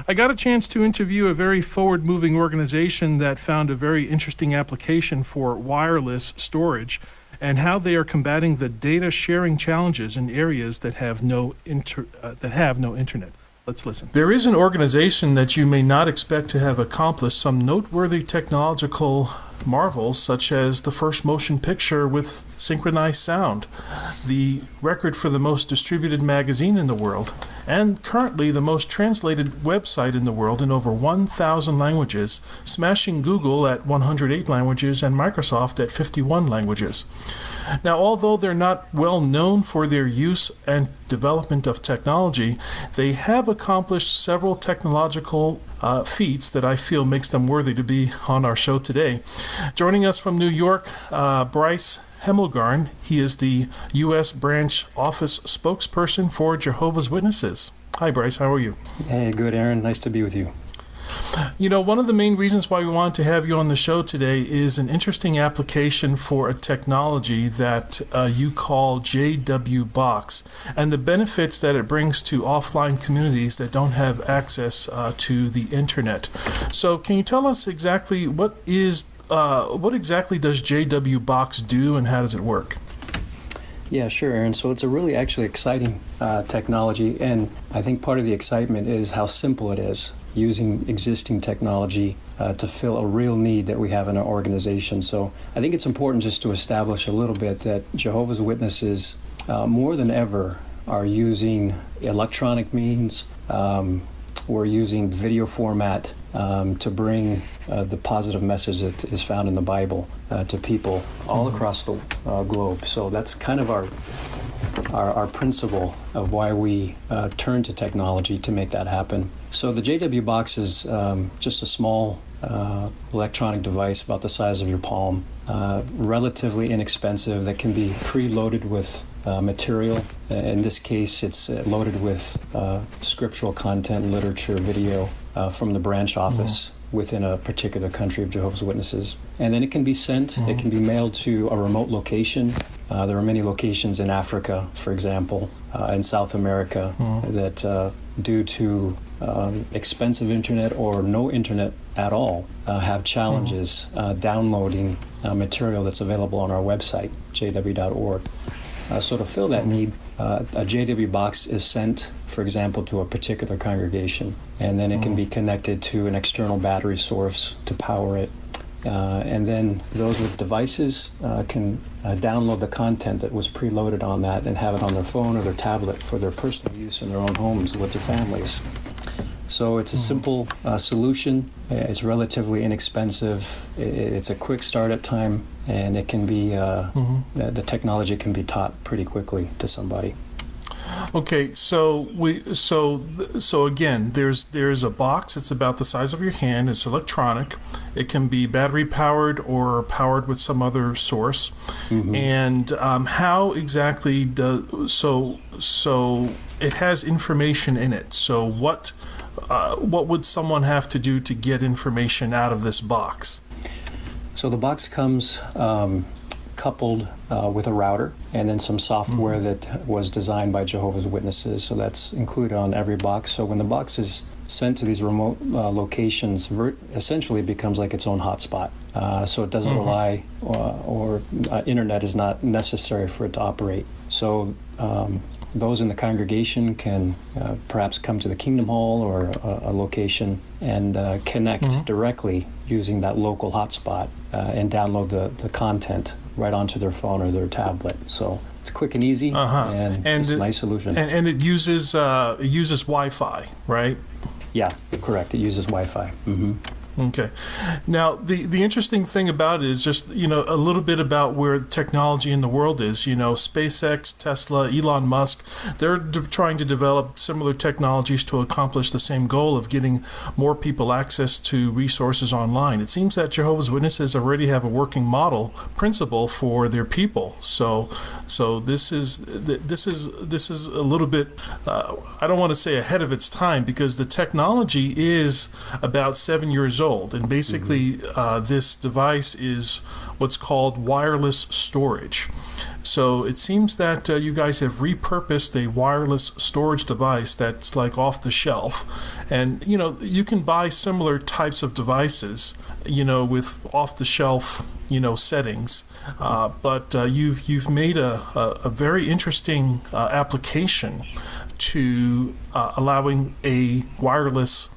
I got a chance to interview a very forward-moving organization that found a very interesting application for wireless storage and how they are combating the data sharing challenges in areas that have no internet. Let's listen. There is an organization that you may not expect to have accomplished some noteworthy technological marvels, such as the first motion picture with synchronized sound, the record for the most distributed magazine in the world, and currently the most translated website in the world in over 1,000 languages, smashing Google at 108 languages and Microsoft at 51 languages. Now, although they're not well known for their use and development of technology, they have accomplished several technological feats that I feel makes them worthy to be on our show today. Joining us from New York, Bryce Himmelgarn. He is the U.S. branch office spokesperson for Jehovah's Witnesses. Hi, Bryce. How are you? Hey, good, Aaron. Nice to be with you. You know, one of the main reasons why we wanted to have you on the show today is an interesting application for a technology that you call JW Box and the benefits that it brings to offline communities that don't have access to the internet. So can you tell us exactly what exactly does JW Box do and how does it work? Yeah, sure, Aaron. So it's a really actually exciting technology, and I think part of the excitement is how simple it is, using existing technology to fill a real need that we have in our organization. So I think it's important just to establish a little bit that Jehovah's Witnesses, more than ever, are using electronic means. We're using video format to bring the positive message that is found in the Bible to people all across the globe. So that's kind of our principle of why we turn to technology to make that happen. So the JW Box is just a small electronic device about the size of your palm, relatively inexpensive, that can be preloaded with material. In this case, it's loaded with scriptural content, literature, video from the branch office within a particular country of Jehovah's Witnesses. And then it can be sent, it can be mailed to a remote location. There are many locations in Africa, for example, in South America, that due to expensive internet or no internet at all, have challenges downloading material that's available on our website, jw.org. So to fill that need, a JW Box is sent, for example, to a particular congregation, and then it can be connected to an external battery source to power it. And then those with devices can download the content that was preloaded on that and have it on their phone or their tablet for their personal use in their own homes with their families. So it's a simple solution. It's relatively inexpensive. It's a quick startup time, and it can be the technology can be taught pretty quickly to somebody. Okay, so again, there's a box. It's about the size of your hand. It's electronic. It can be battery powered or powered with some other source. And how exactly does so it has information in it. So what would someone have to do to get information out of this box? So the box comes coupled with a router and then some software that was designed by Jehovah's Witnesses. So that's included on every box. So when the box is sent to these remote locations, essentially it becomes like its own hotspot. So it doesn't rely or internet is not necessary for it to operate. So those in the congregation can perhaps come to the Kingdom Hall or a location and connect directly using that local hotspot and download the content right onto their phone or their tablet. So it's quick and easy, and it's a nice solution. And it uses Wi-Fi, right? Yeah, correct. It uses Wi-Fi. Okay. Now, the interesting thing about it is just, a little bit about where technology in the world is. SpaceX, Tesla, Elon Musk, they're trying to develop similar technologies to accomplish the same goal of getting more people access to resources online. It seems that Jehovah's Witnesses already have a working model principle for their people. So this is a little bit, I don't want to say ahead of its time, because the technology is about 7 years old. old, and basically this device is what's called wireless storage. So it seems that you guys have repurposed a wireless storage device that's like off the shelf. And, you can buy similar types of devices, with off the shelf, settings. But you've made a very interesting application to allowing a wireless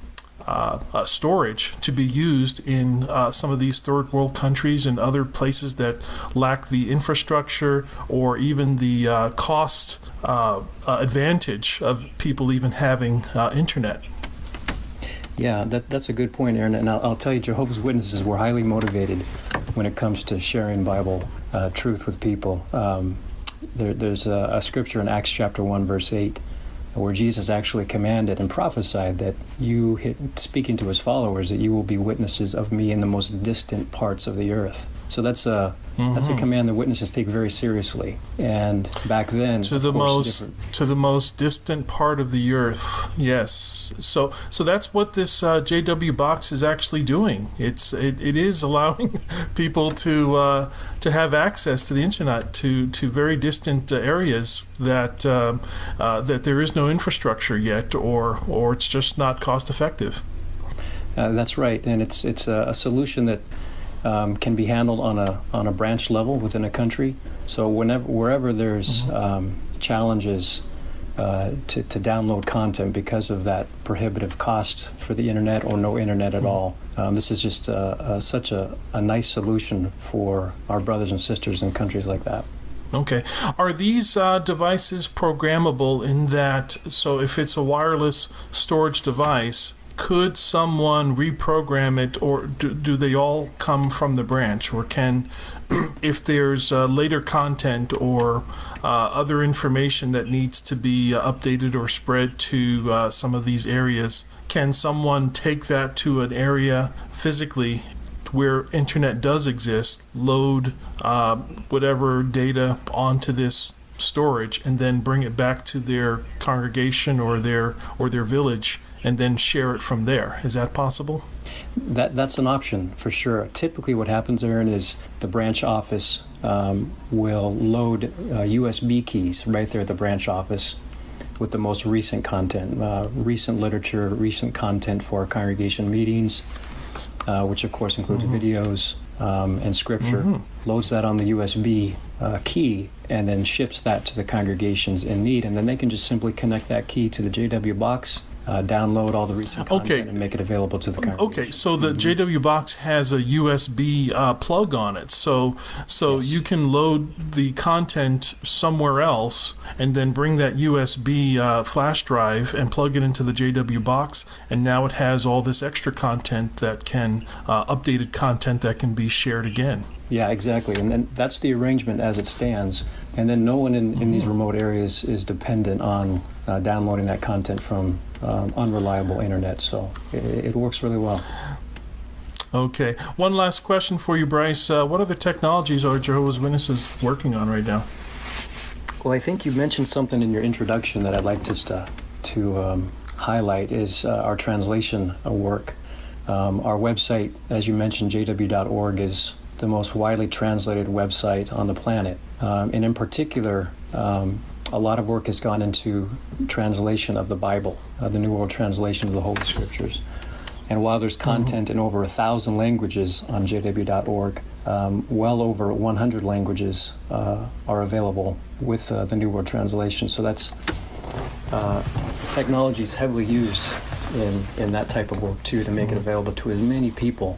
storage to be used in some of these third world countries and other places that lack the infrastructure or even the cost advantage of people even having internet. Yeah, that's a good point, Aaron. And I'll tell you, Jehovah's Witnesses were highly motivated when it comes to sharing Bible truth with people. There's a scripture in Acts chapter 1, verse 8, where Jesus actually commanded and prophesied that speaking to his followers, that you will be witnesses of me in the most distant parts of the earth. So that's a command that witnesses take very seriously. And back then, to the most distant part of the earth. Yes. So that's what this JW box is actually doing. It is allowing people to have access to the internet to very distant areas that there is no infrastructure yet, or it's just not cost effective. That's right, and it's a solution that can be handled on a branch level within a country. So wherever there's challenges to download content because of that prohibitive cost for the internet or no internet at all, this is just such a nice solution for our brothers and sisters in countries like that. Okay. Are these devices programmable in that, so if it's a wireless storage device, could someone reprogram it, or do they all come from the branch? Or can, if there's later content or other information that needs to be updated or spread to some of these areas, can someone take that to an area physically where internet does exist, load whatever data onto this storage, and then bring it back to their congregation or their village, and then share it from there? Is that possible? That's an option for sure. Typically what happens, Aaron, is the branch office will load USB keys right there at the branch office with the most recent content, recent literature, recent content for congregation meetings, which of course includes videos and scripture, loads that on the USB key, and then ships that to the congregations in need, and then they can just simply connect that key to the JW box, download all the recent content, and make it available to the congregation. Okay, so the JW box has a USB plug on it, so yes, you can load the content somewhere else and then bring that USB flash drive and plug it into the JW box, and now it has all this extra content that can, updated content that can be shared again. Yeah, exactly, and then that's the arrangement as it stands, and then no one in these remote areas is dependent on downloading that content from unreliable internet, so it works really well. Okay, one last question for you, Bryce. What other technologies are Jehovah's Witnesses working on right now? Well, I think you mentioned something in your introduction that I'd like to highlight is our translation work. Our website, as you mentioned, jw.org, is the most widely translated website on the planet. And in particular, a lot of work has gone into translation of the Bible, the New World Translation of the Holy Scriptures. And while there's content in over 1,000 languages on jw.org, well over 100 languages are available with the New World Translation. So that's technology is heavily used in that type of work too, to make it available to as many people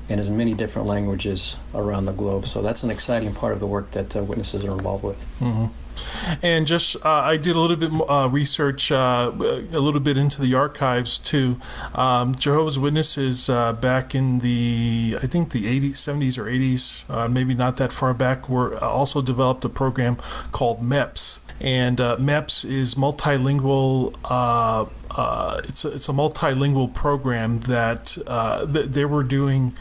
in as many different languages around the globe. So that's an exciting part of the work that witnesses are involved with. And just, I did a little bit research, a little bit into the archives too. Jehovah's Witnesses back in I think the 80s, 70s or 80s, maybe not that far back, also developed a program called MEPS. and MEPS is multilingual. It's a multilingual program that they were doing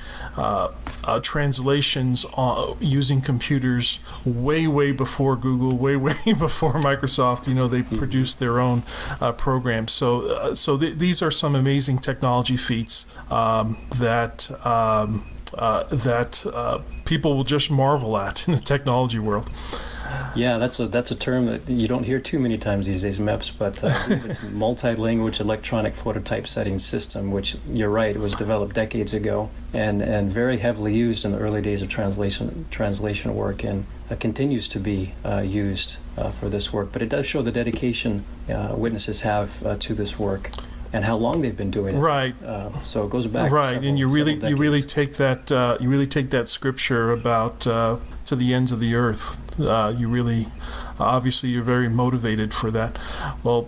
translations using computers way before Google, way before Microsoft. They produced their own programs. So these are some amazing technology feats that people will just marvel at in the technology world. Yeah, that's a term that you don't hear too many times these days, MEPS, but I believe it's multi-language electronic phototype setting system, which, you're right, it was developed decades ago and very heavily used in the early days of translation work, and continues to be used for this work. But it does show the dedication witnesses have to this work and how long they've been doing it. Right. So it goes back. Right, and you really decades. take that scripture about to the ends of the earth. You really, obviously, you're very motivated for that. Well,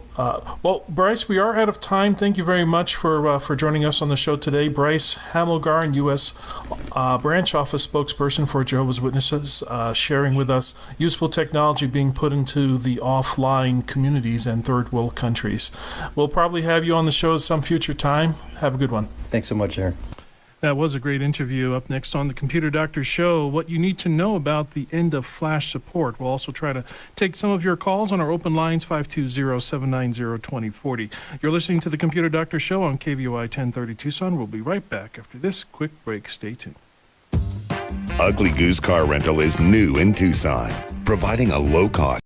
Bryce, we are out of time. Thank you very much for joining us on the show today. Bryce Himmelgarn, U.S. Branch Office spokesperson for Jehovah's Witnesses, sharing with us useful technology being put into the offline communities and third world countries. We'll probably have you on the show at some future time. Have a good one. Thanks so much, Aaron. That was a great interview. Up next on the Computer Doctor Show, what you need to know about the end of Flash support. We'll also try to take some of your calls on our open lines, 520-790-2040. You're listening to the Computer Doctor Show on KVOI 1030 Tucson. We'll be right back after this quick break. Stay tuned. Ugly Goose Car Rental is new in Tucson, providing a low-cost